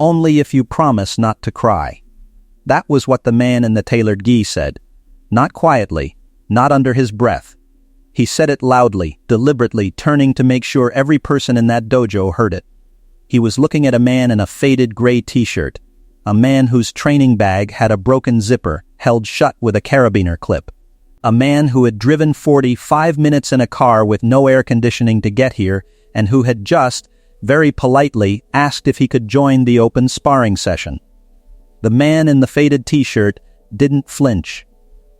Only if you promise not to cry. That was what the man in the tailored gi said. Not quietly, not under his breath. He said it loudly, deliberately, turning to make sure every person in that dojo heard it. He was looking at a man in a faded gray t-shirt, a man whose training bag had a broken zipper held shut with a carabiner clip. A man who had driven 45 minutes in a car with no air conditioning to get here and who had just, very politely, asked if he could join the open sparring session. The man in the faded t-shirt didn't flinch.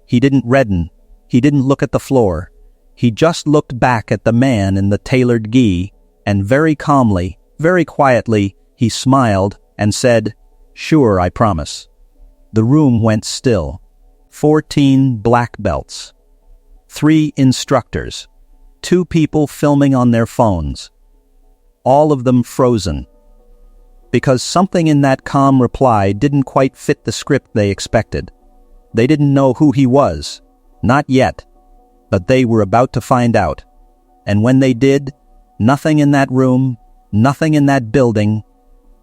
He didn't redden. He didn't look at the floor. He just looked back at the man in the tailored gi, and very calmly, very quietly, he smiled and said, "Sure, I promise." The room went still. 14 black belts. 3 instructors. 2 people filming on their phones. All of them frozen. Because something in that calm reply didn't quite fit the script they expected. They didn't know who he was. Not yet. But they were about to find out. And when they did, nothing in that room, nothing in that building,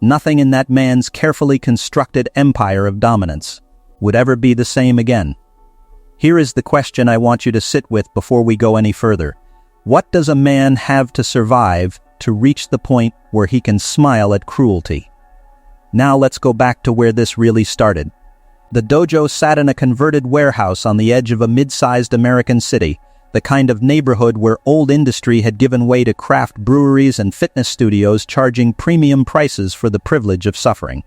nothing in that man's carefully constructed empire of dominance would ever be the same again. Here is the question I want you to sit with before we go any further. What does a man have to survive to reach the point where he can smile at cruelty? Now let's go back to where this really started. The dojo sat in a converted warehouse on the edge of a mid-sized American city, the kind of neighborhood where old industry had given way to craft breweries and fitness studios charging premium prices for the privilege of suffering.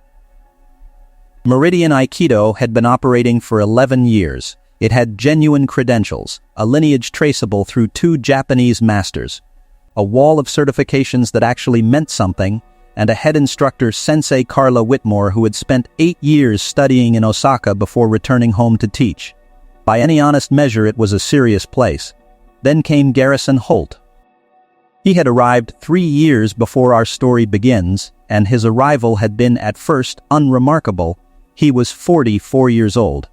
Meridian Aikido had been operating for 11 years. It had genuine credentials, a lineage traceable through 2 Japanese masters, a wall of certifications that actually meant something, and a head instructor, Sensei Carla Whitmore, who had spent 8 years studying in Osaka before returning home to teach. By any honest measure, it was a serious place. Then came Garrison Holt. He had arrived 3 years before our story begins, and his arrival had been at first unremarkable. He was 44 years old,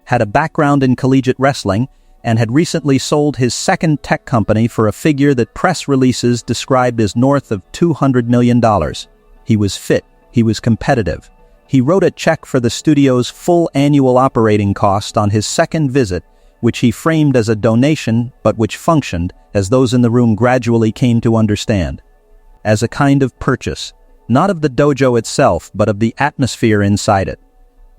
had a background in collegiate wrestling, and had recently sold his second tech company for a figure that press releases described as north of $200 million. He was fit. He was competitive. He wrote a check for the studio's full annual operating cost on his second visit, which he framed as a donation, but which functioned, as those in the room gradually came to understand, as a kind of purchase, not of the dojo itself, but of the atmosphere inside it.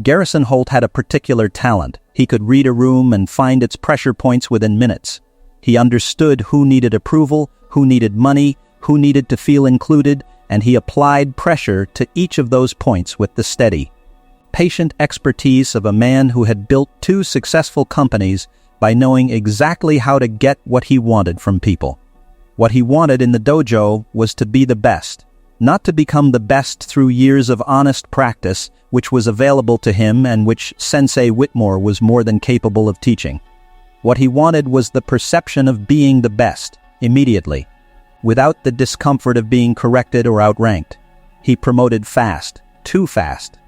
Garrison Holt had a particular talent. He could read a room and find its pressure points within minutes. He understood who needed approval, who needed money, who needed to feel included, and he applied pressure to each of those points with the steady, patient expertise of a man who had built 2 successful companies by knowing exactly how to get what he wanted from people. What he wanted in the dojo was to be the best, not to become the best through years of honest practice, which was available to him and which Sensei Whitmore was more than capable of teaching. What he wanted was the perception of being the best, immediately, without the discomfort of being corrected or outranked. He promoted fast, too fast.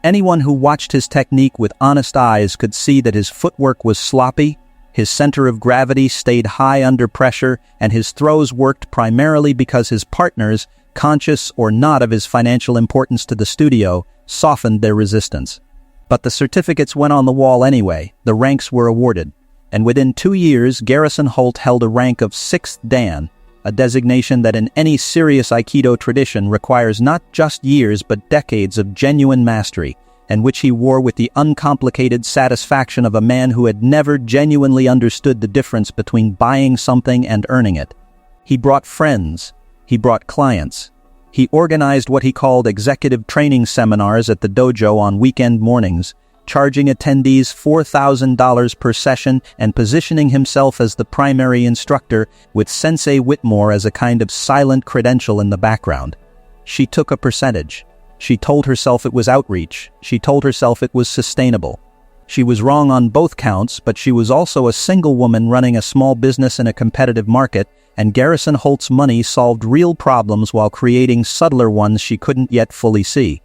Anyone who watched his technique with honest eyes could see that his footwork was sloppy, his center of gravity stayed high under pressure, and his throws worked primarily because his partners, conscious or not of his financial importance to the studio, softened their resistance. But the certificates went on the wall anyway. The ranks were awarded. And within 2 years, Garrison Holt held a rank of 6th Dan, a designation that in any serious Aikido tradition requires not just years but decades of genuine mastery, and which he wore with the uncomplicated satisfaction of a man who had never genuinely understood the difference between buying something and earning it. He brought friends. He brought clients. He organized what he called executive training seminars at the dojo on weekend mornings, charging attendees $4,000 per session and positioning himself as the primary instructor, with Sensei Whitmore as a kind of silent credential in the background. She took a percentage. She told herself it was outreach. She told herself it was sustainable. She was wrong on both counts, but she was also a single woman running a small business in a competitive market, and Garrison Holt's money solved real problems while creating subtler ones she couldn't yet fully see.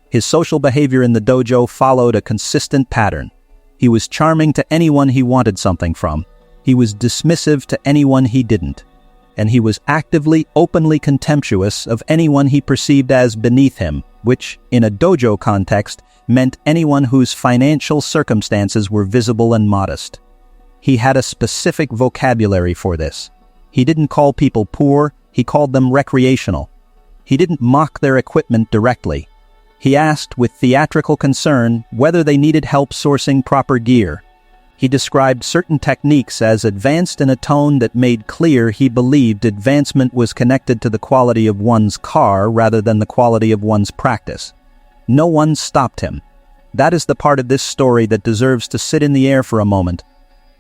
His social behavior in the dojo followed a consistent pattern. He was charming to anyone he wanted something from. He was dismissive to anyone he didn't. and he was actively, openly contemptuous of anyone he perceived as beneath him, which, in a dojo context, meant anyone whose financial circumstances were visible and modest. He had a specific vocabulary for this. He didn't call people poor, he called them recreational. He didn't mock their equipment directly. He asked with theatrical concern whether they needed help sourcing proper gear. He described certain techniques as advanced in a tone that made clear he believed advancement was connected to the quality of one's car rather than the quality of one's practice. No one stopped him. That is the part of this story that deserves to sit in the air for a moment.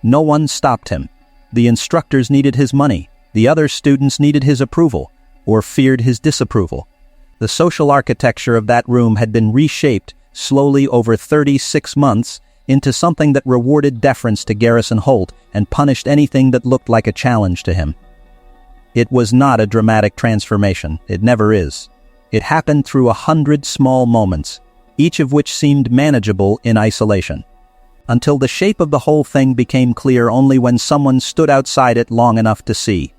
No one stopped him. The instructors needed his money. The other students needed his approval, or feared his disapproval. The social architecture of that room had been reshaped, slowly over 36 months, into something that rewarded deference to Garrison Holt and punished anything that looked like a challenge to him. It was not a dramatic transformation. It never is. It happened through 100 small moments, each of which seemed manageable in isolation, until the shape of the whole thing became clear only when someone stood outside it long enough to see.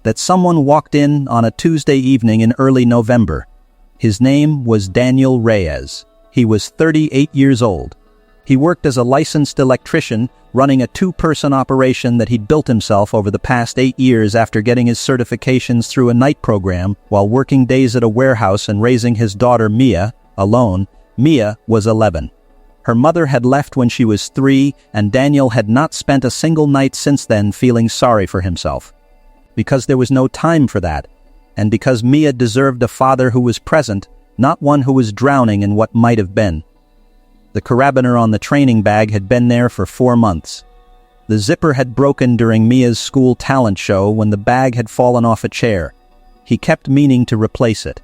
That someone walked in on a Tuesday evening in early November. His name was Daniel Reyes. He was 38 years old. He worked as a licensed electrician, running a two-person operation that he'd built himself over the past 8 years after getting his certifications through a night program while working days at a warehouse and raising his daughter Mia, alone. Mia was 11. Her mother had left when she was 3, and Daniel had not spent a single night since then feeling sorry for himself. Because there was no time for that, and because Mia deserved a father who was present, not one who was drowning in what might have been. The carabiner on the training bag had been there for 4 months. The zipper had broken during Mia's school talent show when the bag had fallen off a chair. He kept meaning to replace it.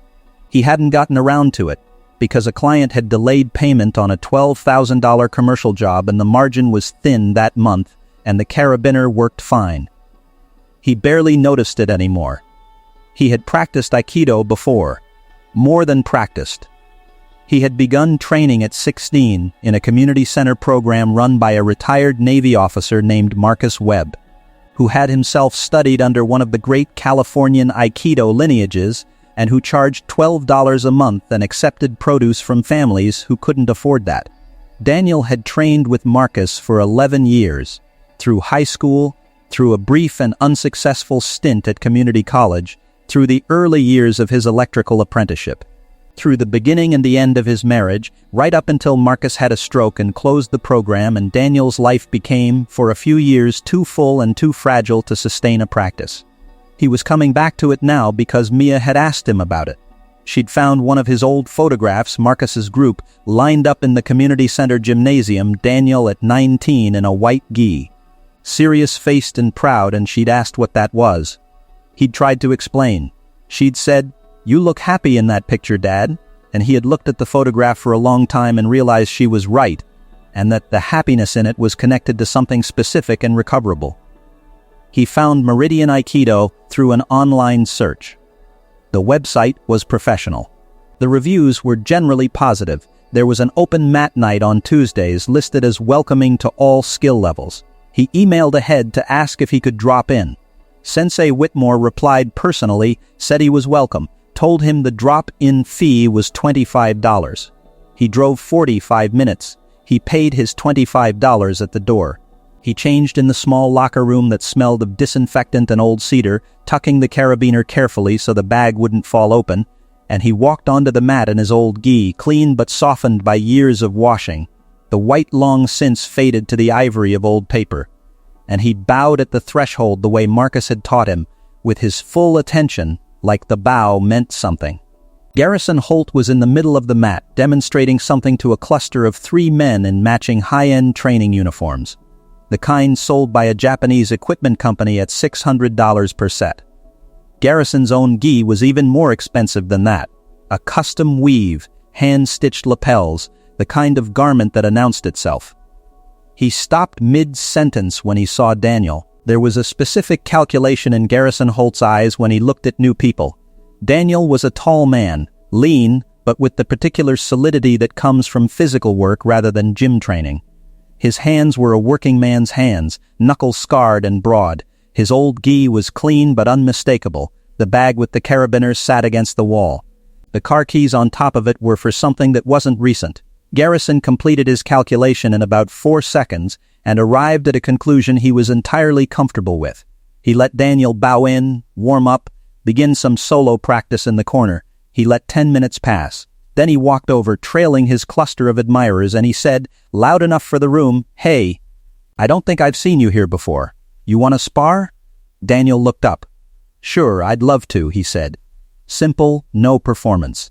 He hadn't gotten around to it, because a client had delayed payment on a $12,000 commercial job and the margin was thin that month, and the carabiner worked fine. He barely noticed it anymore. He had practiced Aikido before. More than practiced. He had begun training at 16 in a community center program run by a retired Navy officer named Marcus Webb, who had himself studied under one of the great Californian Aikido lineages and who charged $12 a month and accepted produce from families who couldn't afford that. Daniel had trained with Marcus for 11 years, through high school, through a brief and unsuccessful stint at community college, through the early years of his electrical apprenticeship, through the beginning and the end of his marriage, right up until Marcus had a stroke and closed the program and Daniel's life became, for a few years, too full and too fragile to sustain a practice. He was coming back to it now because Mia had asked him about it. She'd found one of his old photographs, Marcus's group, lined up in the community center gymnasium, Daniel at 19 in a white gi. Serious-faced and proud, and she'd asked what that was. He'd tried to explain. She'd said, "You look happy in that picture, Dad," and he had looked at the photograph for a long time and realized she was right, and that the happiness in it was connected to something specific and recoverable. He found Meridian Aikido through an online search. The website was professional. The reviews were generally positive. There was an open mat night on Tuesdays listed as welcoming to all skill levels. He emailed ahead to ask if he could drop in. Sensei Whitmore replied personally, said he was welcome, told him the drop-in fee was $25. He drove 45 minutes. He paid his $25 at the door. He changed in the small locker room that smelled of disinfectant and old cedar, tucking the carabiner carefully so the bag wouldn't fall open, and he walked onto the mat in his old gi, clean but softened by years of washing. The white long since faded to the ivory of old paper. And he bowed at the threshold the way Marcus had taught him, with his full attention, like the bow meant something. Garrison Holt was in the middle of the mat, demonstrating something to a cluster of 3 men in matching high-end training uniforms, the kind sold by a Japanese equipment company at $600 per set. Garrison's own gi was even more expensive than that, a custom weave, hand-stitched lapels, the kind of garment that announced itself. He stopped mid-sentence when he saw Daniel. There was a specific calculation in Garrison Holt's eyes when he looked at new people. Daniel was a tall man, lean, but with the particular solidity that comes from physical work rather than gym training. His hands were a working man's hands, knuckles scarred and broad. His old gi was clean but unmistakable. The bag with the carabiners sat against the wall. The car keys on top of it were for something that wasn't recent. Garrison completed his calculation in about 4 seconds and arrived at a conclusion he was entirely comfortable with. He let Daniel bow in, warm up, begin some solo practice in the corner. He let 10 minutes pass. Then he walked over, trailing his cluster of admirers, and he said, loud enough for the room, "Hey, I don't think I've seen you here before. You want to spar?" Daniel looked up. "Sure, I'd love to," he said. Simple, no performance.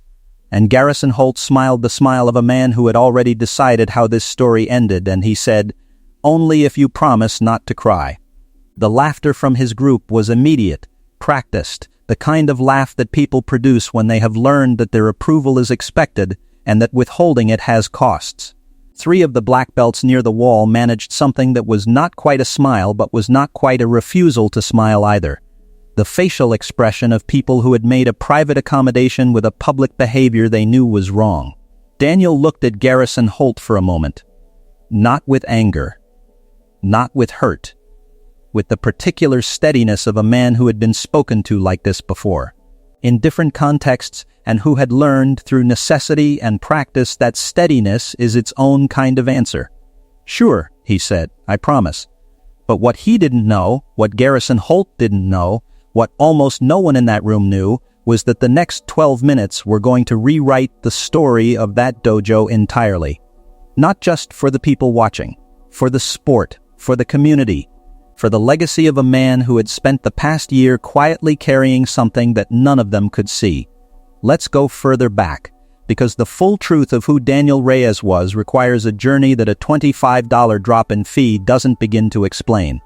And Garrison Holt smiled the smile of a man who had already decided how this story ended, and he said, "Only if you promise not to cry." The laughter from his group was immediate, practiced, the kind of laugh that people produce when they have learned that their approval is expected and that withholding it has costs. 3 of the black belts near the wall managed something that was not quite a smile but was not quite a refusal to smile either. The facial expression of people who had made a private accommodation with a public behavior they knew was wrong. Daniel looked at Garrison Holt for a moment. Not with anger. Not with hurt. With the particular steadiness of a man who had been spoken to like this before, in different contexts, and who had learned through necessity and practice that steadiness is its own kind of answer. "Sure," he said, "I promise." But what he didn't know, what Garrison Holt didn't know, what almost no one in that room knew, was that the next 12 minutes were going to rewrite the story of that dojo entirely. Not just for the people watching, for the sport, for the community, for the legacy of a man who had spent the past year quietly carrying something that none of them could see. Let's go further back, because the full truth of who Daniel Reyes was requires a journey that a $25 drop in fee doesn't begin to explain.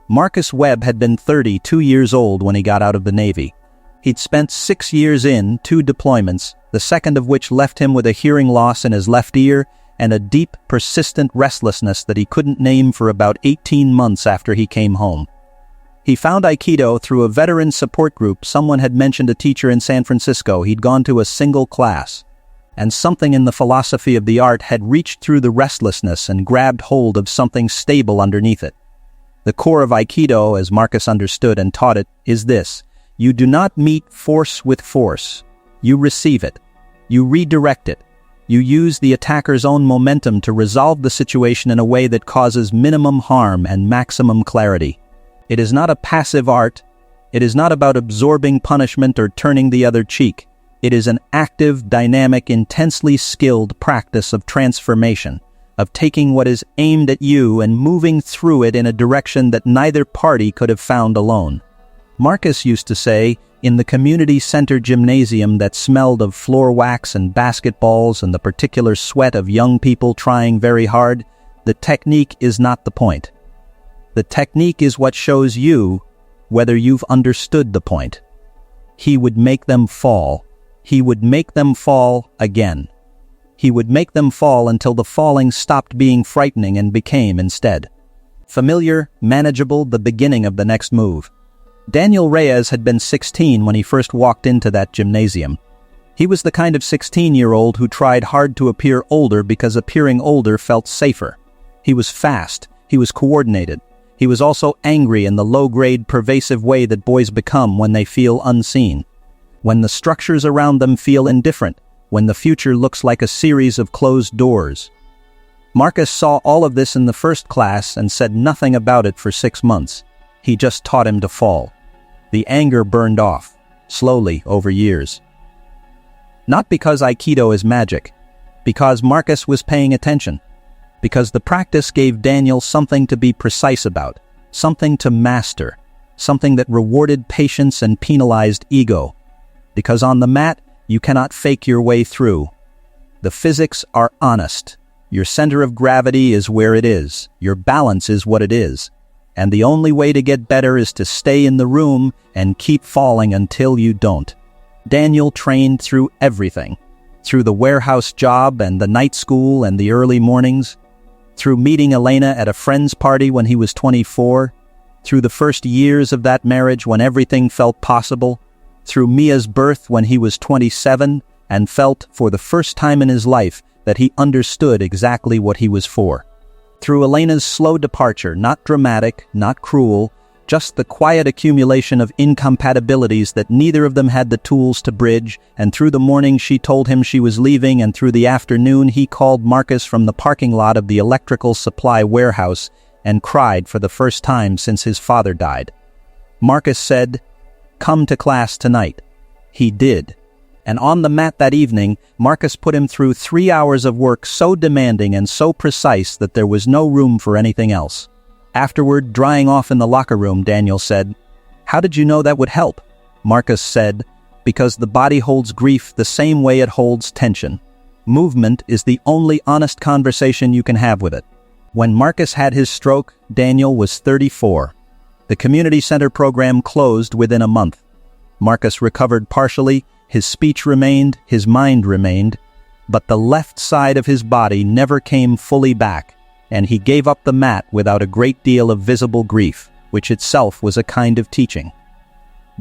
Marcus Webb had been 32 years old when he got out of the Navy. He'd spent 6 years in 2 deployments, the second of which left him with a hearing loss in his left ear and a deep, persistent restlessness that he couldn't name for about 18 months after he came home. He found Aikido through a veteran support group. Someone had mentioned a teacher in San Francisco. He'd gone to a single class, and something in the philosophy of the art had reached through the restlessness and grabbed hold of something stable underneath it. The core of Aikido, as Marcus understood and taught it, is this: you do not meet force with force. You receive it. You redirect it. You use the attacker's own momentum to resolve the situation in a way that causes minimum harm and maximum clarity. It is not a passive art. It is not about absorbing punishment or turning the other cheek. It is an active, dynamic, intensely skilled practice of transformation, of taking what is aimed at you and moving through it in a direction that neither party could have found alone. Marcus used to say, in the community center gymnasium that smelled of floor wax and basketballs and the particular sweat of young people trying very hard, the technique is not the point. The technique is what shows you whether you've understood the point. He would make them fall. He would make them fall again. He would make them fall until the falling stopped being frightening and became, instead, familiar, manageable, the beginning of the next move. Daniel Reyes had been 16 when he first walked into that gymnasium. He was the kind of 16-year-old who tried hard to appear older because appearing older felt safer. He was fast. He was coordinated. He was also angry in the low-grade, pervasive way that boys become when they feel unseen, when the structures around them feel indifferent, when the future looks like a series of closed doors. Marcus saw all of this in the first class and said nothing about it for 6 months. He just taught him to fall. The anger burned off, slowly, over years. Not because Aikido is magic, because Marcus was paying attention, because the practice gave Daniel something to be precise about, something to master, something that rewarded patience and penalized ego. Because on the mat, you cannot fake your way through. The physics are honest. Your center of gravity is where it is. Your balance is what it is. And the only way to get better is to stay in the room and keep falling until you don't. Daniel trained through everything. Through the warehouse job and the night school and the early mornings. Through meeting Elena at a friend's party when he was 24. Through the first years of that marriage when everything felt possible. Through Mia's birth when he was 27 and felt, for the first time in his life, that he understood exactly what he was for. Through Elena's slow departure, not dramatic, not cruel, just the quiet accumulation of incompatibilities that neither of them had the tools to bridge, and through the morning she told him she was leaving, and through the afternoon he called Marcus from the parking lot of the electrical supply warehouse and cried for the first time since his father died. Marcus said, "Come to class tonight." He did. And on the mat that evening, Marcus put him through 3 hours of work so demanding and so precise that there was no room for anything else. Afterward, drying off in the locker room, Daniel said, "How did you know that would help?" Marcus said, "Because the body holds grief the same way it holds tension. Movement is the only honest conversation you can have with it." When Marcus had his stroke, Daniel was 34. The community center program closed within a month. Marcus recovered partially, his speech remained, his mind remained, but the left side of his body never came fully back, and he gave up the mat without a great deal of visible grief, which itself was a kind of teaching.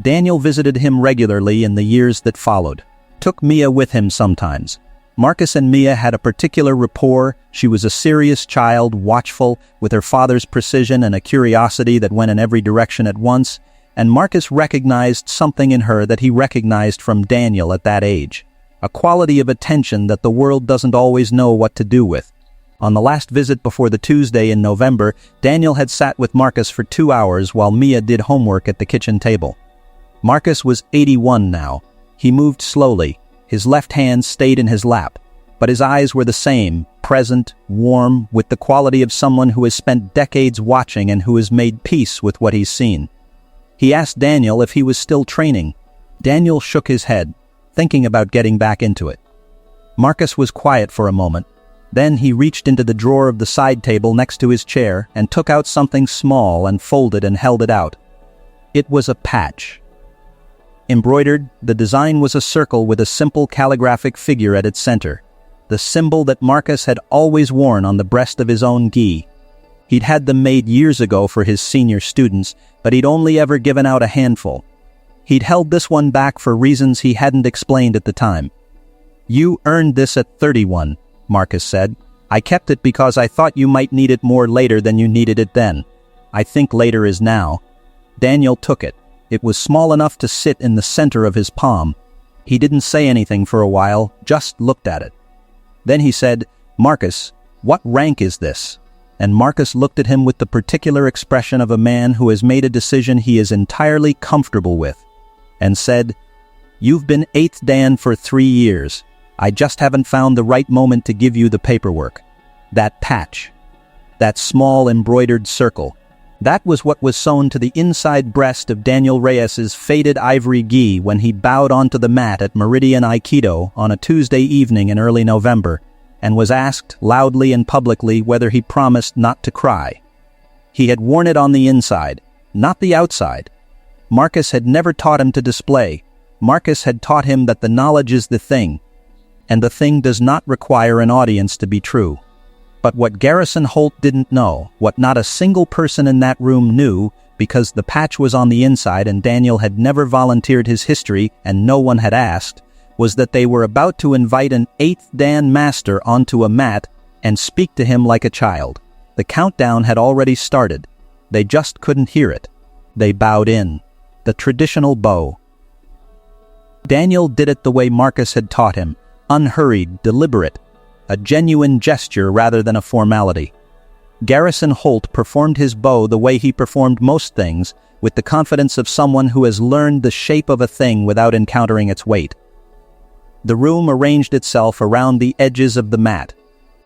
Daniel visited him regularly in the years that followed, took Mia with him sometimes. Marcus and Mia had a particular rapport. She was a serious child, watchful, with her father's precision and a curiosity that went in every direction at once, and Marcus recognized something in her that he recognized from Daniel at that age, a quality of attention that the world doesn't always know what to do with. On the last visit before the Tuesday in November, Daniel had sat with Marcus for 2 hours while Mia did homework at the kitchen table. Marcus was 81 now. He moved slowly. His left hand stayed in his lap, but his eyes were the same, present, warm, with the quality of someone who has spent decades watching and who has made peace with what he's seen. He asked Daniel if he was still training. Daniel shook his head, thinking about getting back into it. Marcus was quiet for a moment. Then he reached into the drawer of the side table next to his chair and took out something small and folded and held it out. It was a patch. Embroidered, the design was a circle with a simple calligraphic figure at its center, the symbol that Marcus had always worn on the breast of his own gi. He'd had them made years ago for his senior students, but he'd only ever given out a handful. He'd held this one back for reasons he hadn't explained at the time. "You earned this at 31, Marcus said. "I kept it because I thought you might need it more later than you needed it then. I think later is now." Daniel took it. It was small enough to sit in the center of his palm. He didn't say anything for a while, just looked at it. Then he said, "Marcus, what rank is this?" And Marcus looked at him with the particular expression of a man who has made a decision he is entirely comfortable with, and said, "You've been 8th Dan for 3 years. I just haven't found the right moment to give you the paperwork. That patch. That small embroidered circle. That was what was sewn to the inside breast of Daniel Reyes's faded ivory gi when he bowed onto the mat at Meridian Aikido on a Tuesday evening in early November, and was asked loudly and publicly whether he promised not to cry. He had worn it on the inside, not the outside. Marcus had never taught him to display. Marcus had taught him that the knowledge is the thing, and the thing does not require an audience to be true. But what Garrison Holt didn't know, what not a single person in that room knew, because the patch was on the inside and Daniel had never volunteered his history and no one had asked, was that they were about to invite an 8th Dan master onto a mat and speak to him like a child. The countdown had already started. They just couldn't hear it. They bowed in. The traditional bow. Daniel did it the way Marcus had taught him, unhurried, deliberate, a genuine gesture rather than a formality. Garrison Holt performed his bow the way he performed most things, with the confidence of someone who has learned the shape of a thing without encountering its weight. The room arranged itself around the edges of the mat.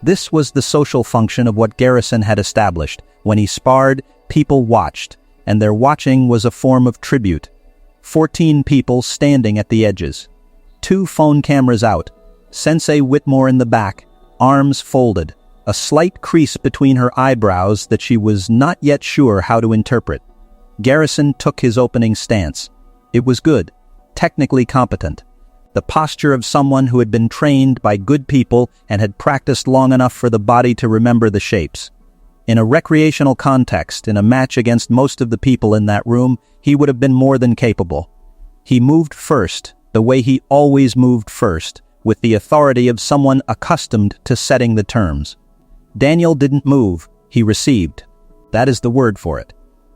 This was the social function of what Garrison had established. When he sparred, people watched, and their watching was a form of tribute. 14 people standing at the edges. 2 phone cameras out. Sensei Whitmore in the back, arms folded, a slight crease between her eyebrows that she was not yet sure how to interpret. Garrison took his opening stance. It was good, technically competent. The posture of someone who had been trained by good people and had practiced long enough for the body to remember the shapes. In a recreational context, in a match against most of the people in that room, he would have been more than capable. He moved first, the way he always moved first, with the authority of someone accustomed to setting the terms. Daniel didn't move, he received. That is the word for it.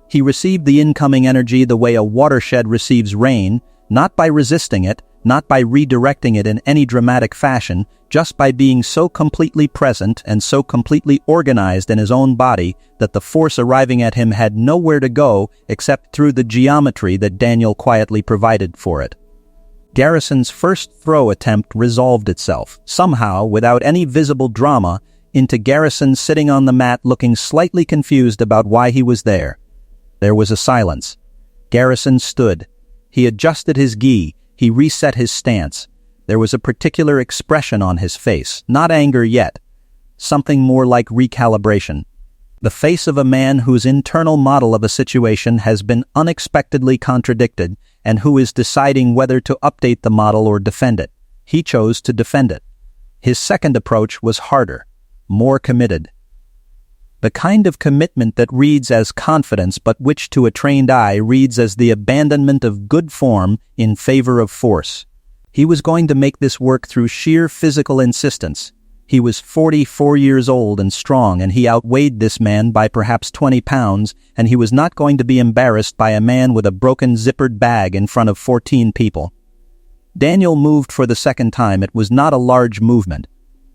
He received the incoming energy the way a watershed receives rain, not by resisting it, not by redirecting it in any dramatic fashion, just by being so completely present and so completely organized in his own body that the force arriving at him had nowhere to go except through the geometry that Daniel quietly provided for it. Garrison's first throw attempt resolved itself, somehow, without any visible drama, into Garrison sitting on the mat looking slightly confused about why he was there. There was a silence. Garrison stood. He adjusted his gi. He reset his stance. There was a particular expression on his face, not anger yet, something more like recalibration. The face of a man whose internal model of a situation has been unexpectedly contradicted and who is deciding whether to update the model or defend it. He chose to defend it. His second approach was harder, more committed. The kind of commitment that reads as confidence but which to a trained eye reads as the abandonment of good form in favor of force. He was going to make this work through sheer physical insistence. He was 44 years old and strong, and he outweighed this man by perhaps 20 pounds, and he was not going to be embarrassed by a man with a broken zippered bag in front of 14 people. Daniel moved for the second time. It was not a large movement.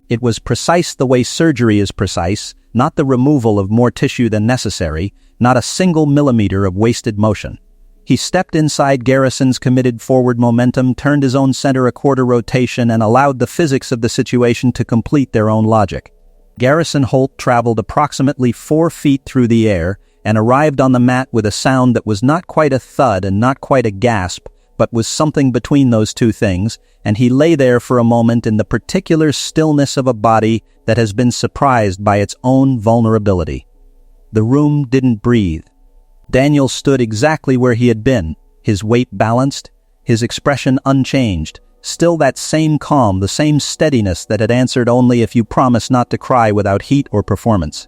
It was precise the way surgery is precise, not the removal of more tissue than necessary, not a single millimeter of wasted motion. He stepped inside Garrison's committed forward momentum, turned his own center a quarter rotation, and allowed the physics of the situation to complete their own logic. Garrison Holt traveled approximately 4 feet through the air and arrived on the mat with a sound that was not quite a thud and not quite a gasp, but was something between those two things, and he lay there for a moment in the particular stillness of a body that has been surprised by its own vulnerability. The room didn't breathe. Daniel stood exactly where he had been, his weight balanced, his expression unchanged, still that same calm, the same steadiness that had answered only if you promise not to cry without heat or performance.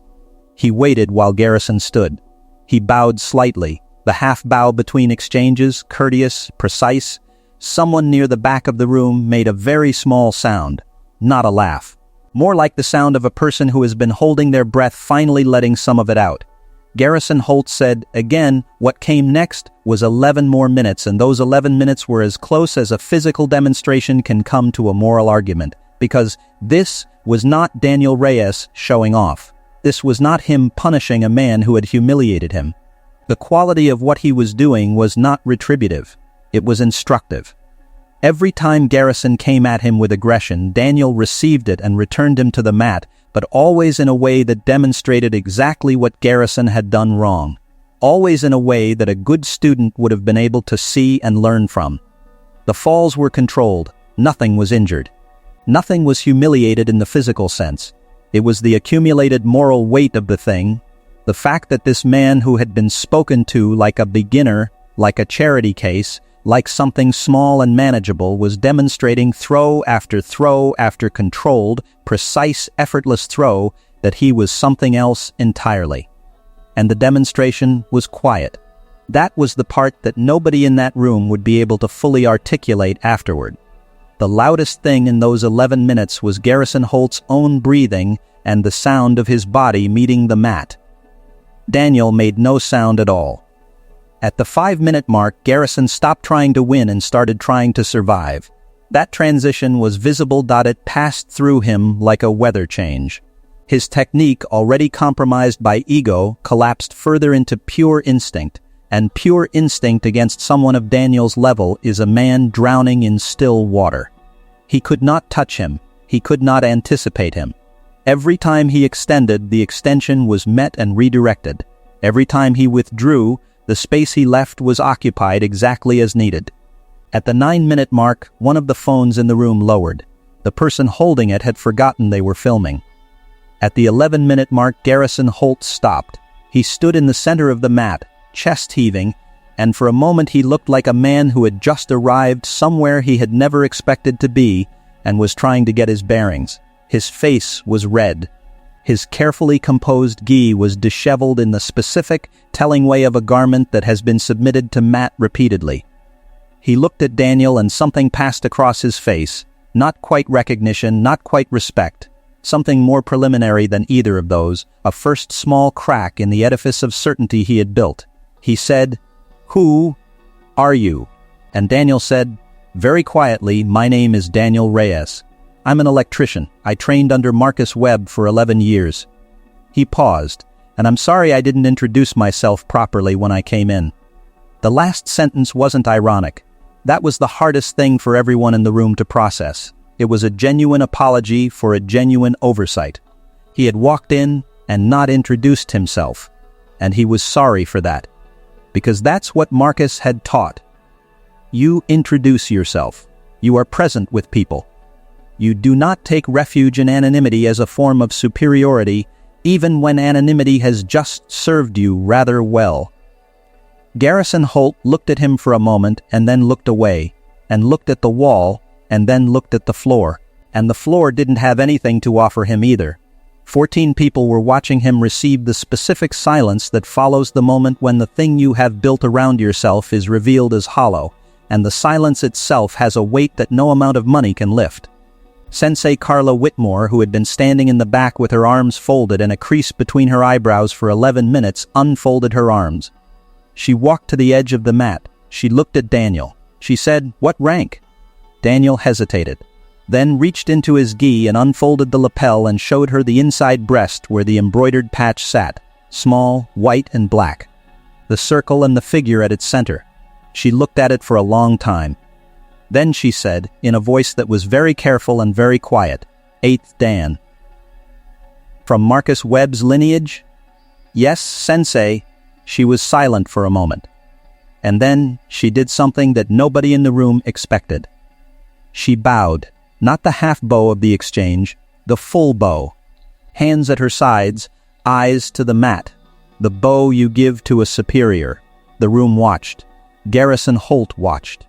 He waited while Garrison stood. He bowed slightly, the half-bow between exchanges, courteous, precise. Someone near the back of the room made a very small sound, not a laugh. More like the sound of a person who has been holding their breath finally letting some of it out. Garrison Holt said, again, what came next was 11 more minutes, and those 11 minutes were as close as a physical demonstration can come to a moral argument, because this was not Daniel Reyes showing off. This was not him punishing a man who had humiliated him. The quality of what he was doing was not retributive. It was instructive. Every time Garrison came at him with aggression, Daniel received it and returned him to the mat, but always in a way that demonstrated exactly what Garrison had done wrong. Always in a way that a good student would have been able to see and learn from. The falls were controlled. Nothing was injured. Nothing was humiliated in the physical sense. It was the accumulated moral weight of the thing, the fact that this man who had been spoken to like a beginner, like a charity case, like something small and manageable, was demonstrating throw after controlled, precise, effortless throw that he was something else entirely. And the demonstration was quiet. That was the part that nobody in that room would be able to fully articulate afterward. The loudest thing in those 11 minutes was Garrison Holt's own breathing and the sound of his body meeting the mat. Daniel made no sound at all. At the 5-minute mark, Garrison stopped trying to win and started trying to survive. That transition was visible. It passed through him like a weather change. His technique, already compromised by ego, collapsed further into pure instinct, and pure instinct against someone of Daniel's level is a man drowning in still water. He could not touch him. He could not anticipate him. Every time he extended, the extension was met and redirected. Every time he withdrew, the space he left was occupied exactly as needed. At the 9-minute mark, one of the phones in the room lowered. The person holding it had forgotten they were filming. At the 11-minute mark, Garrison Holt stopped. He stood in the center of the mat, chest heaving, and for a moment he looked like a man who had just arrived somewhere he had never expected to be and was trying to get his bearings. His face was red. His carefully composed gi was disheveled in the specific, telling way of a garment that has been submitted to mat repeatedly. He looked at Daniel and something passed across his face. Not quite recognition, not quite respect. Something more preliminary than either of those, a first small crack in the edifice of certainty he had built. He said, "Who are you?" And Daniel said, very quietly, "My name is Daniel Reyes. I'm an electrician. I trained under Marcus Webb for 11 years. He paused, and I'm sorry I didn't introduce myself properly when I came in. The last sentence wasn't ironic. That was the hardest thing for everyone in the room to process. It was a genuine apology for a genuine oversight. He had walked in and not introduced himself, and he was sorry for that, because that's what Marcus had taught. You introduce yourself. You are present with people. You do not take refuge in anonymity as a form of superiority, even when anonymity has just served you rather well. Garrison Holt looked at him for a moment and then looked away, and looked at the wall, and then looked at the floor, and the floor didn't have anything to offer him either. 14 people were watching him receive the specific silence that follows the moment when the thing you have built around yourself is revealed as hollow, and the silence itself has a weight that no amount of money can lift. Sensei Carla Whitmore, who had been standing in the back with her arms folded and a crease between her eyebrows for 11 minutes, unfolded her arms. She walked to the edge of the mat. She looked at Daniel. She said, "What rank?" Daniel hesitated, then reached into his gi and unfolded the lapel and showed her the inside breast where the embroidered patch sat, small, white and black. The circle and the figure at its center. She looked at it for a long time. Then she said, in a voice that was very careful and very quiet, "8th Dan." "From Marcus Webb's lineage?" "Yes, Sensei." She was silent for a moment. And then she did something that nobody in the room expected. She bowed, not the half bow of the exchange, the full bow. Hands at her sides, eyes to the mat. The bow you give to a superior. The room watched. Garrison Holt watched.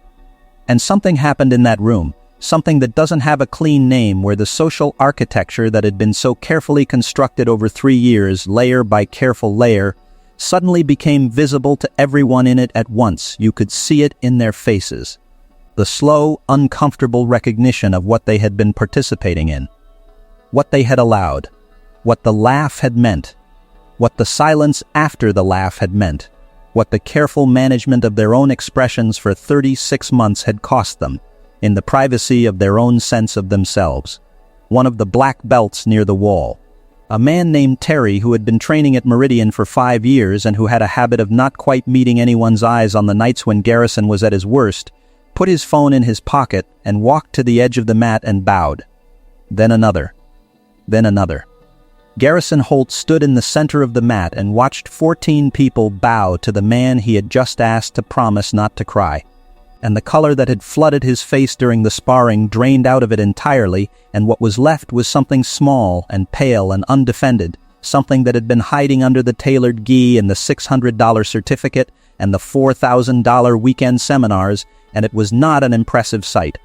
And something happened in that room, something that doesn't have a clean name, where the social architecture that had been so carefully constructed over 3 years, layer by careful layer, suddenly became visible to everyone in it at once. You could see it in their faces. The slow, uncomfortable recognition of what they had been participating in. What they had allowed. What the laugh had meant. What the silence after the laugh had meant. What the careful management of their own expressions for 36 months had cost them, in the privacy of their own sense of themselves. One of the black belts near the wall. A man named Terry, who had been training at Meridian for 5 years and who had a habit of not quite meeting anyone's eyes on the nights when Garrison was at his worst, put his phone in his pocket and walked to the edge of the mat and bowed. Then another. Then another. Garrison Holt stood in the center of the mat and watched 14 people bow to the man he had just asked to promise not to cry. And the color that had flooded his face during the sparring drained out of it entirely, and what was left was something small and pale and undefended, something that had been hiding under the tailored gi and the $600 certificate and the $4,000 weekend seminars, and it was not an impressive sight.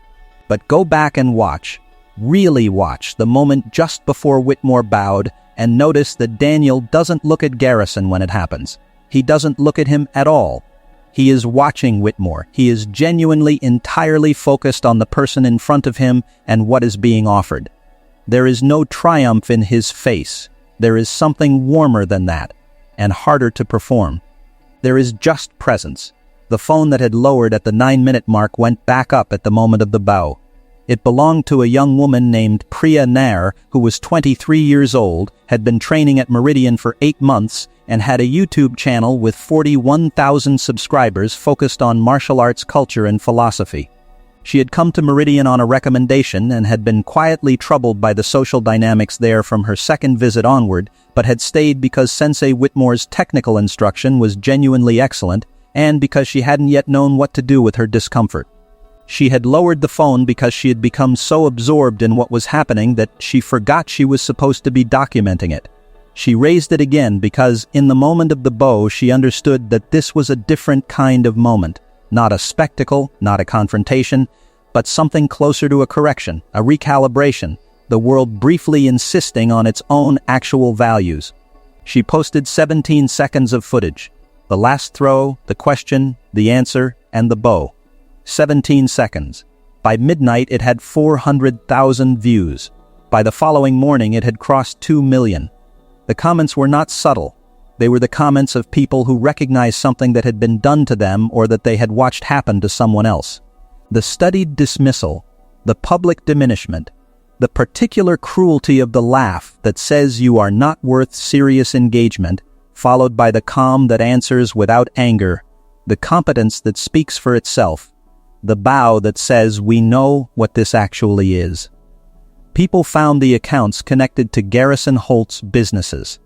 But go back and watch, really watch, the moment just before Whitmore bowed, and notice that Daniel doesn't look at Garrison when it happens. He doesn't look at him at all. He is watching Whitmore. He is genuinely, entirely focused on the person in front of him and what is being offered. There is no triumph in his face. There is something warmer than that, and harder to perform. There is just presence. The phone that had lowered at the 9-minute mark went back up at the moment of the bow. It belonged to a young woman named Priya Nair, who was 23 years old, had been training at Meridian for 8 months, and had a YouTube channel with 41,000 subscribers focused on martial arts culture and philosophy. She had come to Meridian on a recommendation and had been quietly troubled by the social dynamics there from her second visit onward, but had stayed because Sensei Whitmore's technical instruction was genuinely excellent, and because she hadn't yet known what to do with her discomfort. She had lowered the phone because she had become so absorbed in what was happening that she forgot she was supposed to be documenting it. She raised it again because, in the moment of the bow, she understood that this was a different kind of moment. Not a spectacle, not a confrontation, but something closer to a correction, a recalibration, the world briefly insisting on its own actual values. She posted 17 seconds of footage. The last throw, the question, the answer, and the bow. 17 seconds. By midnight, it had 400,000 views. By the following morning, it had crossed 2 million. The comments were not subtle. They were the comments of people who recognized something that had been done to them or that they had watched happen to someone else. The studied dismissal, the public diminishment, the particular cruelty of the laugh that says you are not worth serious engagement, followed by the calm that answers without anger, the competence that speaks for itself, the bow that says we know what this actually is. People found the accounts connected to Garrison Holt's businesses.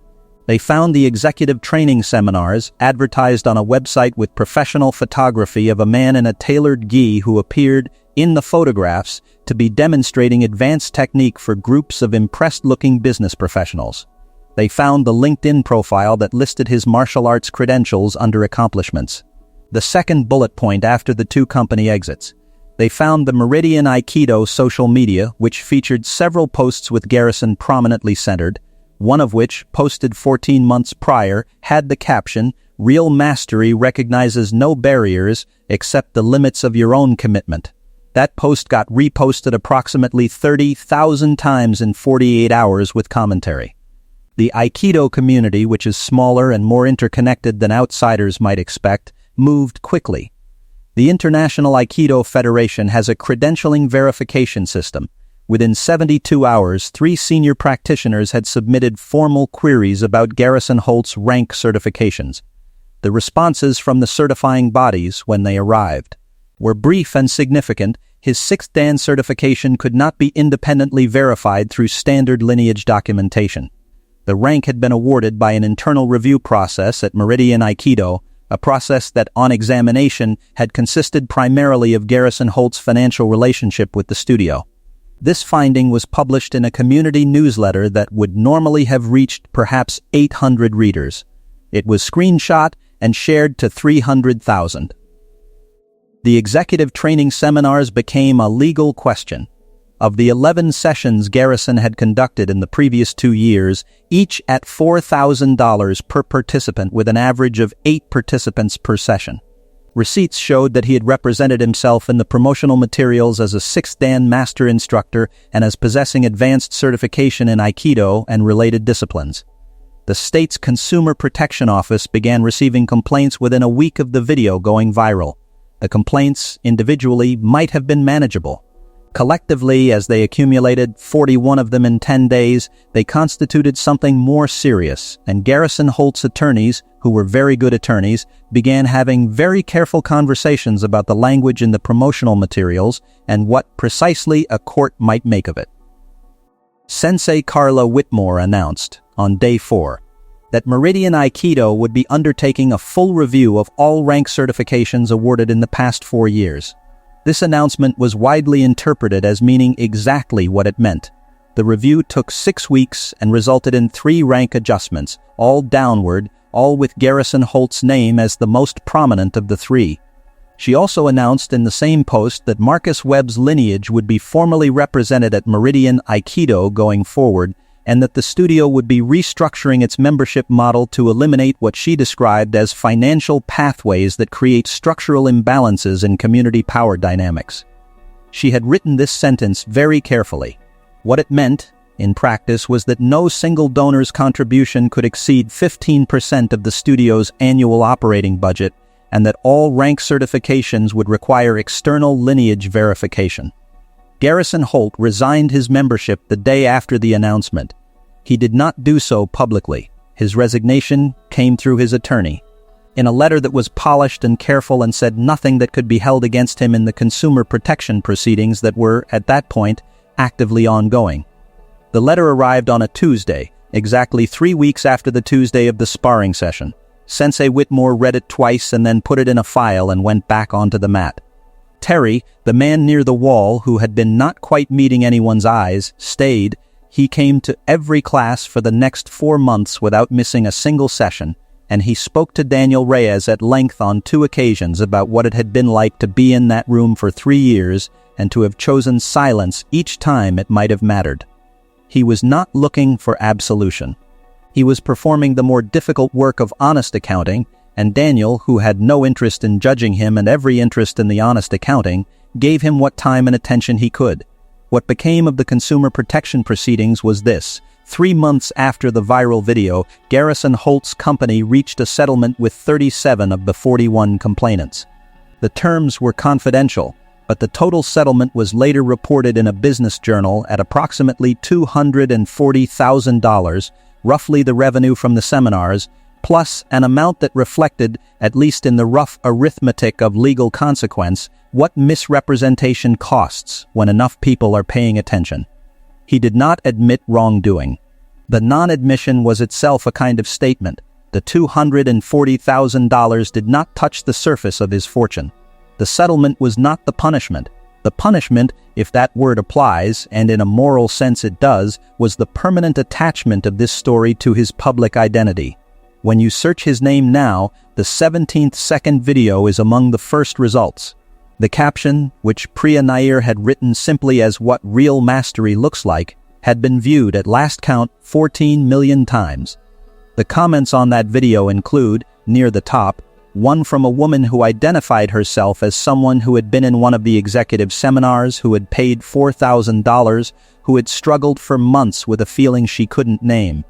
They found the executive training seminars advertised on a website with professional photography of a man in a tailored gi who appeared in the photographs to be demonstrating advanced technique for groups of impressed-looking business professionals. They found the LinkedIn profile that listed his martial arts credentials under accomplishments. The second bullet point after the two company exits. They found the Meridian Aikido social media, which featured several posts with Garrison prominently centered, one of which, posted 14 months prior, had the caption, "Real mastery recognizes no barriers except the limits of your own commitment." That post got reposted approximately 30,000 times in 48 hours with commentary. The Aikido community, which is smaller and more interconnected than outsiders might expect, moved quickly. The International Aikido Federation has a credentialing verification system. Within 72 hours, 3 senior practitioners had submitted formal queries about Garrison Holt's rank certifications. The responses from the certifying bodies, when they arrived, were brief and significant. His 6th Dan certification could not be independently verified through standard lineage documentation. The rank had been awarded by an internal review process at Meridian Aikido, a process that, on examination, had consisted primarily of Garrison Holt's financial relationship with the studio. This finding was published in a community newsletter that would normally have reached perhaps 800 readers. It was screenshot and shared to 300,000. The executive training seminars became a legal question. Of the 11 sessions Garrison had conducted in the previous 2 years, each at $4,000 per participant with an average of 8 participants per session. Receipts showed that he had represented himself in the promotional materials as a 6th Dan master instructor and as possessing advanced certification in Aikido and related disciplines. The state's Consumer Protection Office began receiving complaints within a week of the video going viral. The complaints, individually, might have been manageable. Collectively, as they accumulated, 41 of them in 10 days, they constituted something more serious, and Garrison Holt's attorneys, who were very good attorneys, began having very careful conversations about the language in the promotional materials and what precisely a court might make of it. Sensei Carla Whitmore announced, on day 4, that Meridian Aikido would be undertaking a full review of all rank certifications awarded in the past 4 years. This announcement was widely interpreted as meaning exactly what it meant. The review took 6 weeks and resulted in 3 rank adjustments, all downward, all with Garrison Holt's name as the most prominent of the 3. She also announced in the same post that Marcus Webb's lineage would be formally represented at Meridian Aikido going forward, and that the studio would be restructuring its membership model to eliminate what she described as financial pathways that create structural imbalances in community power dynamics. She had written this sentence very carefully. What it meant, in practice, was that no single donor's contribution could exceed 15% of the studio's annual operating budget, and that all rank certifications would require external lineage verification. Garrison Holt resigned his membership the day after the announcement. He did not do so publicly. His resignation came through his attorney, in a letter that was polished and careful and said nothing that could be held against him in the consumer protection proceedings that were, at that point, actively ongoing. The letter arrived on a Tuesday, exactly 3 weeks after the Tuesday of the sparring session. Sensei Whitmore read it twice and then put it in a file and went back onto the mat. Terry, the man near the wall who had been not quite meeting anyone's eyes, stayed. He came to every class for the next 4 months without missing a single session, and he spoke to Daniel Reyes at length on 2 occasions about what it had been like to be in that room for 3 years and to have chosen silence each time it might have mattered. He was not looking for absolution. He was performing the more difficult work of honest accounting, and Daniel, who had no interest in judging him and every interest in the honest accounting, gave him what time and attention he could. What became of the consumer protection proceedings was this. 3 months after the viral video, Garrison Holt's company reached a settlement with 37 of the 41 complainants. The terms were confidential, but the total settlement was later reported in a business journal at approximately $240,000, roughly the revenue from the seminars, plus an amount that reflected, at least in the rough arithmetic of legal consequence, what misrepresentation costs when enough people are paying attention. He did not admit wrongdoing. The non-admission was itself a kind of statement. The $240,000 did not touch the surface of his fortune. The settlement was not the punishment. The punishment, if that word applies, and in a moral sense it does, was the permanent attachment of this story to his public identity. When you search his name now, the 17th second video is among the first results. The caption, which Priya Nair had written simply as "What Real Mastery Looks Like," had been viewed at last count 14 million times. The comments on that video include, near the top, one from a woman who identified herself as someone who had been in one of the executive seminars, who had paid $4,000, who had struggled for months with a feeling she couldn't name.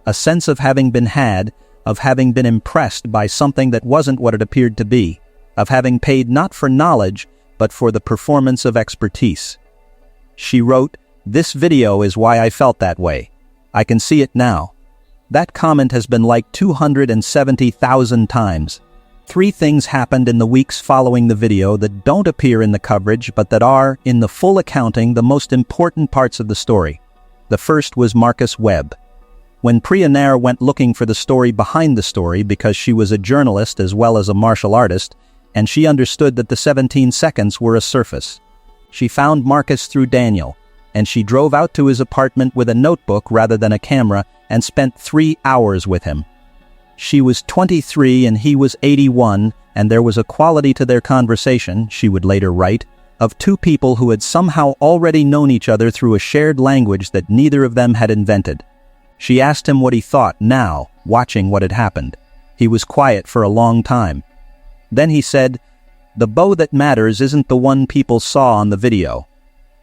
A sense of having been had, of having been impressed by something that wasn't what it appeared to be, of having paid not for knowledge, but for the performance of expertise. She wrote, "This video is why I felt that way. I can see it now." That comment has been liked 270,000 times. 3 things happened in the weeks following the video that don't appear in the coverage, but that are, in the full accounting, the most important parts of the story. The first was Marcus Webb. When Priya Nair went looking for the story behind the story, because she was a journalist as well as a martial artist, and she understood that the 17 seconds were a surface. She found Marcus through Daniel, and she drove out to his apartment with a notebook rather than a camera and spent 3 hours with him. She was 23 and he was 81, and there was a quality to their conversation, she would later write, of 2 people who had somehow already known each other through a shared language that neither of them had invented. She asked him what he thought now, watching what had happened. He was quiet for a long time. Then he said, "The bow that matters isn't the one people saw on the video.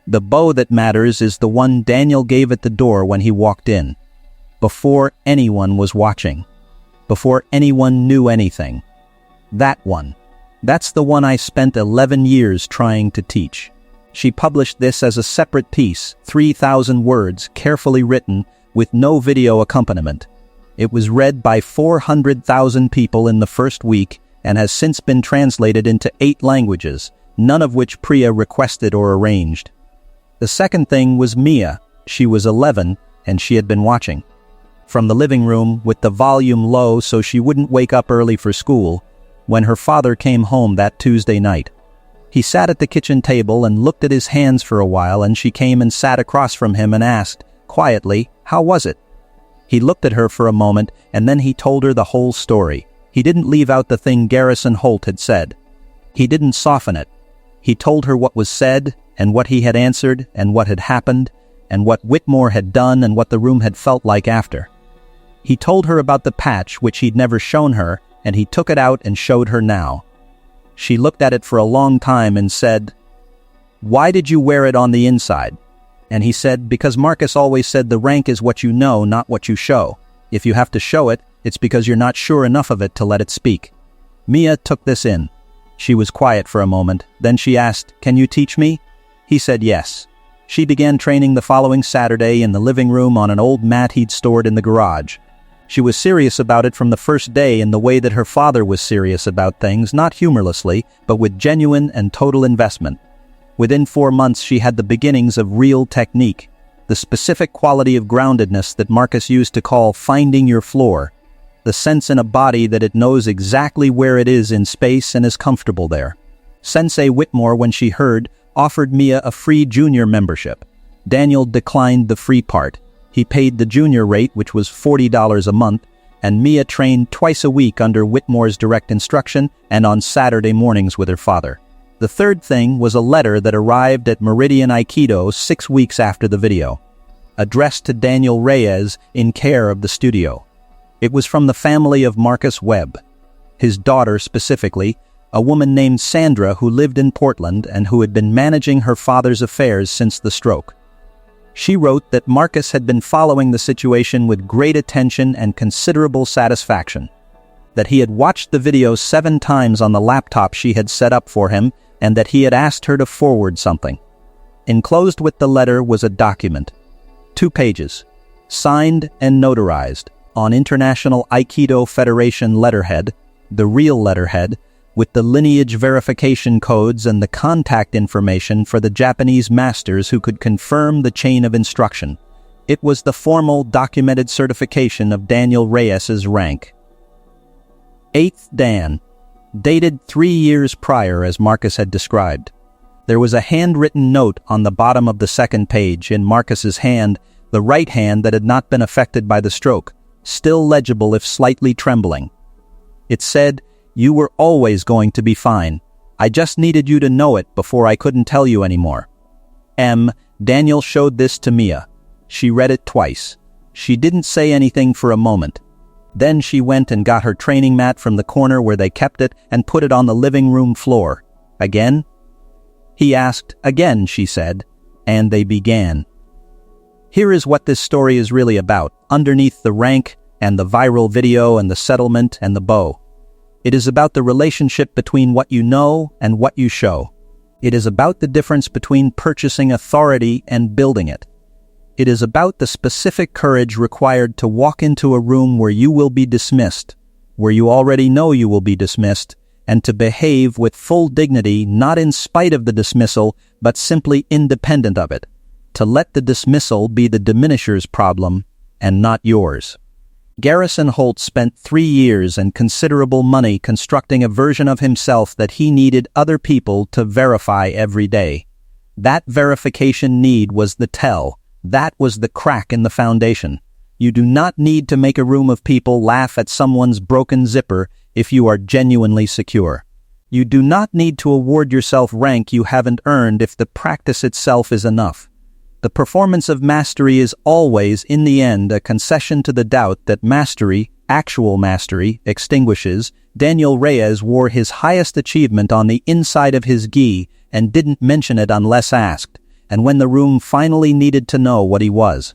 The bow that matters is the one Daniel gave at the door when he walked in, before anyone was watching. Before anyone knew anything. That one. That's the one I spent 11 years trying to teach." She published this as a separate piece, 3,000 words, carefully written, with no video accompaniment. It was read by 400,000 people in the first week and has since been translated into 8 languages, none of which Priya requested or arranged. The second thing was Mia. She was 11, and she had been watching. From the living room, with the volume low so she wouldn't wake up early for school, when her father came home that Tuesday night. He sat at the kitchen table and looked at his hands for a while, and she came and sat across from him and asked, quietly, "How was it?" He looked at her for a moment, and then he told her the whole story. He didn't leave out the thing Garrison Holt had said. He didn't soften it. He told her what was said, and what he had answered, and what had happened, and what Whitmore had done, and what the room had felt like after. He told her about the patch which he'd never shown her, and he took it out and showed her now. She looked at it for a long time and said, "Why did you wear it on the inside?" And he said, "Because Marcus always said the rank is what you know, not what you show. If you have to show it, it's because you're not sure enough of it to let it speak." Mia took this in. She was quiet for a moment. Then she asked, "Can you teach me?" He said yes. She began training the following Saturday in the living room on an old mat he'd stored in the garage. She was serious about it from the first day in the way that her father was serious about things, not humorlessly, but with genuine and total investment. Within 4 months she had the beginnings of real technique, the specific quality of groundedness that Marcus used to call finding your floor, the sense in a body that it knows exactly where it is in space and is comfortable there. Sensei Whitmore, when she heard, offered Mia a free junior membership. Daniel declined the free part. He paid the junior rate, which was $40 a month, and Mia trained twice a week under Whitmore's direct instruction and on Saturday mornings with her father. The third thing was a letter that arrived at Meridian Aikido 6 weeks after the video, addressed to Daniel Reyes in care of the studio. It was from the family of Marcus Webb. His daughter, specifically, a woman named Sandra who lived in Portland and who had been managing her father's affairs since the stroke. She wrote that Marcus had been following the situation with great attention and considerable satisfaction, that he had watched the video 7 times on the laptop she had set up for him, and that he had asked her to forward something. Enclosed with the letter was a document, 2 pages, signed and notarized, on International Aikido Federation letterhead, the real letterhead, with the lineage verification codes and the contact information for the Japanese masters who could confirm the chain of instruction. It was the formal, documented certification of Daniel Reyes's rank. 8th Dan, dated 3 years prior as Marcus had described. There was a handwritten note on the bottom of the 2nd page in Marcus's hand, the right hand that had not been affected by the stroke, still legible if slightly trembling. It said, "You were always going to be fine. I just needed you to know it before I couldn't tell you anymore." Daniel showed this to Mia. She read it twice. She didn't say anything for a moment. Then she went and got her training mat from the corner where they kept it and put it on the living room floor. "Again?" He asked. "Again," she said, and they began. Here is what this story is really about, underneath the rank and the viral video and the settlement and the bow. It is about the relationship between what you know and what you show. It is about the difference between purchasing authority and building it. It is about the specific courage required to walk into a room where you will be dismissed, where you already know you will be dismissed, and to behave with full dignity not in spite of the dismissal, but simply independent of it. To let the dismissal be the diminisher's problem and not yours. Garrison Holt spent 3 years and considerable money constructing a version of himself that he needed other people to verify every day. That verification need was the tell. That was the crack in the foundation. You do not need to make a room of people laugh at someone's broken zipper if you are genuinely secure. You do not need to award yourself rank you haven't earned if the practice itself is enough. The performance of mastery is always, in the end, a concession to the doubt that mastery, actual mastery, extinguishes. Daniel Reyes wore his highest achievement on the inside of his gi and didn't mention it unless asked, and when the room finally needed to know what he was.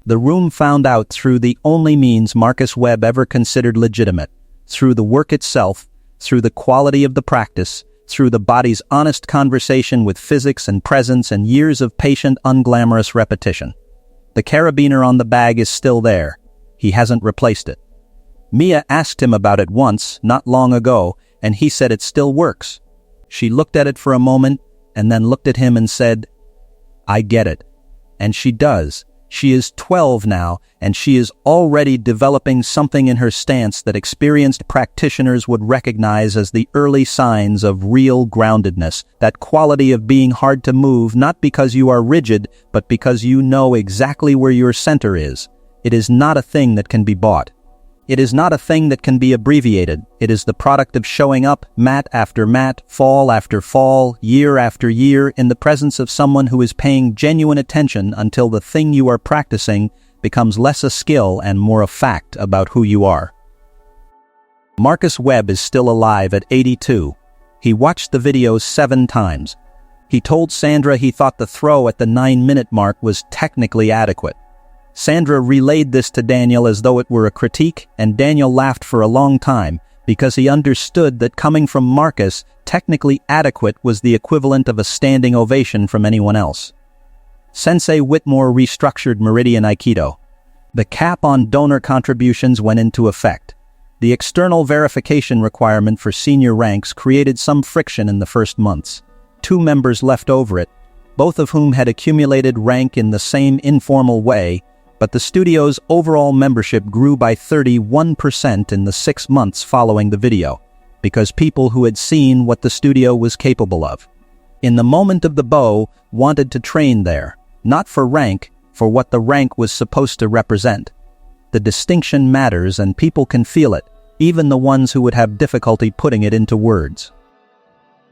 The room found out through the only means Marcus Webb ever considered legitimate, through the work itself, through the quality of the practice, through the body's honest conversation with physics and presence and years of patient, unglamorous repetition. The carabiner on the bag is still there. He hasn't replaced it. Mia asked him about it once, not long ago, and he said it still works. She looked at it for a moment, and then looked at him and said, "I get it." And she does. She is 12 now, and she is already developing something in her stance that experienced practitioners would recognize as the early signs of real groundedness, that quality of being hard to move not because you are rigid, but because you know exactly where your center is. It is not a thing that can be bought. It is not a thing that can be abbreviated. It is the product of showing up, mat after mat, fall after fall, year after year, in the presence of someone who is paying genuine attention until the thing you are practicing becomes less a skill and more a fact about who you are. Marcus Webb is still alive at 82. He watched the video 7 times. He told Sandra he thought the throw at the 9-minute mark was technically adequate. Sandra relayed this to Daniel as though it were a critique, and Daniel laughed for a long time because he understood that coming from Marcus, technically adequate was the equivalent of a standing ovation from anyone else. Sensei Whitmore restructured Meridian Aikido. The cap on donor contributions went into effect. The external verification requirement for senior ranks created some friction in the first months. 2 members left over it, both of whom had accumulated rank in the same informal way, but the studio's overall membership grew by 31% in the 6 months following the video, because people who had seen what the studio was capable of, in the moment of the bow, wanted to train there, not for rank, for what the rank was supposed to represent. The distinction matters and people can feel it, even the ones who would have difficulty putting it into words.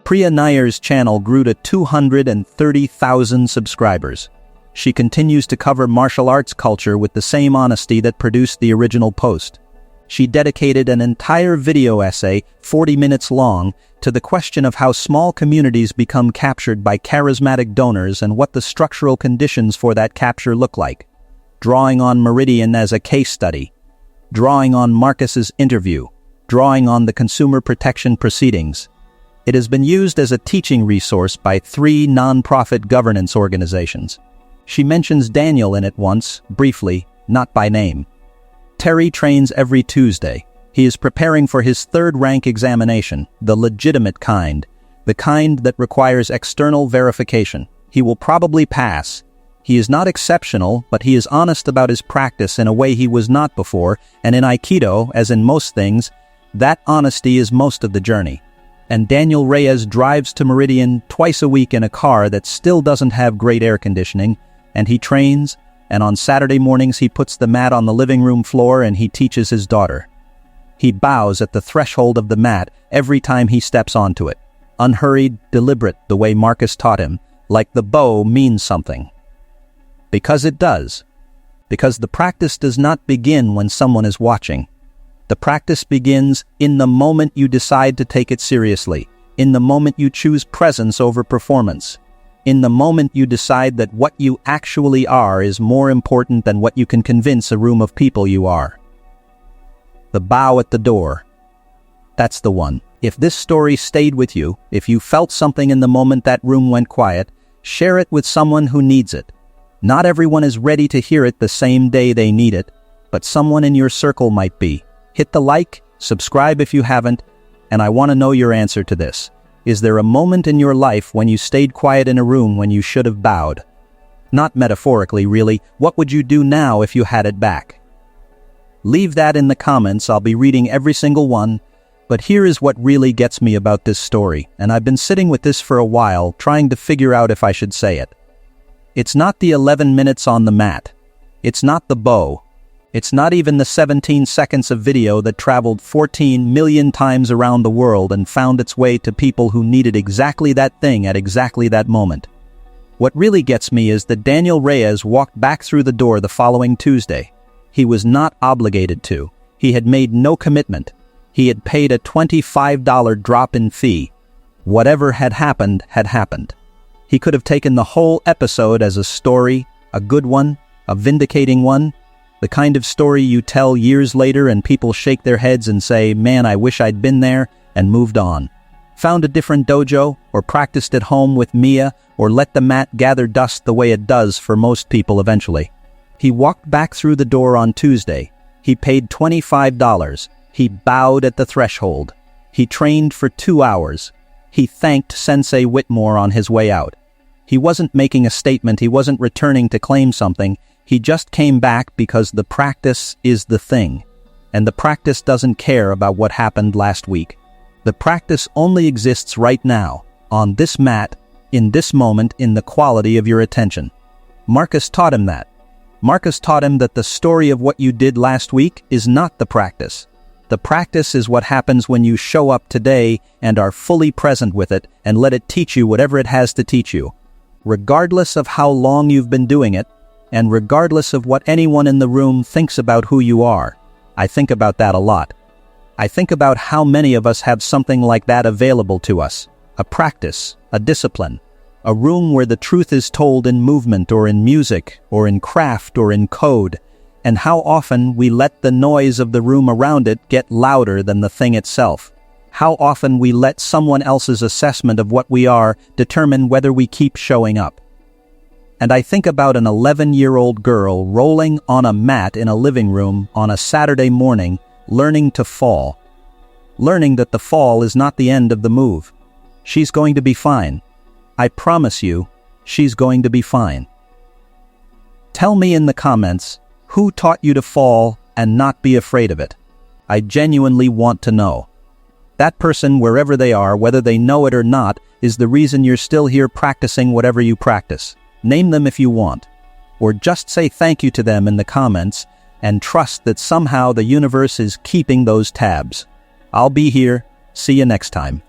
Priya Nair's channel grew to 230,000 subscribers. She continues to cover martial arts culture with the same honesty that produced the original post. She dedicated an entire video essay, 40 minutes long, to the question of how small communities become captured by charismatic donors and what the structural conditions for that capture look like, drawing on Meridian as a case study, drawing on Marcus's interview, drawing on the consumer protection proceedings. It has been used as a teaching resource by 3 nonprofit governance organizations. She mentions Daniel in it once, briefly, not by name. Terry trains every Tuesday. He is preparing for his 3rd rank examination, the legitimate kind, the kind that requires external verification. He will probably pass. He is not exceptional, but he is honest about his practice in a way he was not before, and in Aikido, as in most things, that honesty is most of the journey. And Daniel Reyes drives to Meridian twice a week in a car that still doesn't have great air conditioning, and he trains, and on Saturday mornings he puts the mat on the living room floor and he teaches his daughter. He bows at the threshold of the mat every time he steps onto it, unhurried, deliberate, the way Marcus taught him, like the bow means something. Because it does. Because the practice does not begin when someone is watching. The practice begins in the moment you decide to take it seriously, in the moment you choose presence over performance, in the moment you decide that what you actually are is more important than what you can convince a room of people you are. The bow at the door. That's the one. If this story stayed with you, if you felt something in the moment that room went quiet, share it with someone who needs it. Not everyone is ready to hear it the same day they need it, but someone in your circle might be. Hit the like, subscribe if you haven't, and I want to know your answer to this. Is there a moment in your life when you stayed quiet in a room when you should have bowed? Not metaphorically, really. What would you do now if you had it back? Leave that in the comments. I'll be reading every single one. But here is what really gets me about this story, and I've been sitting with this for a while, trying to figure out if I should say it. It's not the 11 minutes on the mat. It's not the bow. It's not even the 17 seconds of video that traveled 14 million times around the world and found its way to people who needed exactly that thing at exactly that moment. What really gets me is that Daniel Reyes walked back through the door the following Tuesday. He was not obligated to. He had made no commitment. He had paid a $25 drop-in fee. Whatever had happened had happened. He could have taken the whole episode as a story, a good one, a vindicating one, the kind of story you tell years later and people shake their heads and say, "Man, I wish I'd been there," and moved on. Found a different dojo, or practiced at home with Mia, or let the mat gather dust the way it does for most people eventually. He walked back through the door on Tuesday. He paid $25. He bowed at the threshold. He trained for 2 hours. He thanked Sensei Whitmore on his way out. He wasn't making a statement. He wasn't returning to claim something. He just came back because the practice is the thing. And the practice doesn't care about what happened last week. The practice only exists right now, on this mat, in this moment, in the quality of your attention. Marcus taught him that. Marcus taught him that the story of what you did last week is not the practice. The practice is what happens when you show up today and are fully present with it and let it teach you whatever it has to teach you. Regardless of how long you've been doing it, and regardless of what anyone in the room thinks about who you are. I think about that a lot. I think about how many of us have something like that available to us. A practice, a discipline, a room where the truth is told in movement or in music or in craft or in code, and how often we let the noise of the room around it get louder than the thing itself. How often we let someone else's assessment of what we are determine whether we keep showing up. And I think about an 11-year-old girl rolling on a mat in a living room on a Saturday morning, learning to fall. Learning that the fall is not the end of the move. She's going to be fine. I promise you, she's going to be fine. Tell me in the comments, who taught you to fall and not be afraid of it? I genuinely want to know. That person, wherever they are, whether they know it or not, is the reason you're still here practicing whatever you practice. Name them if you want. Or just say thank you to them in the comments and trust that somehow the universe is keeping those tabs. I'll be here. See you next time.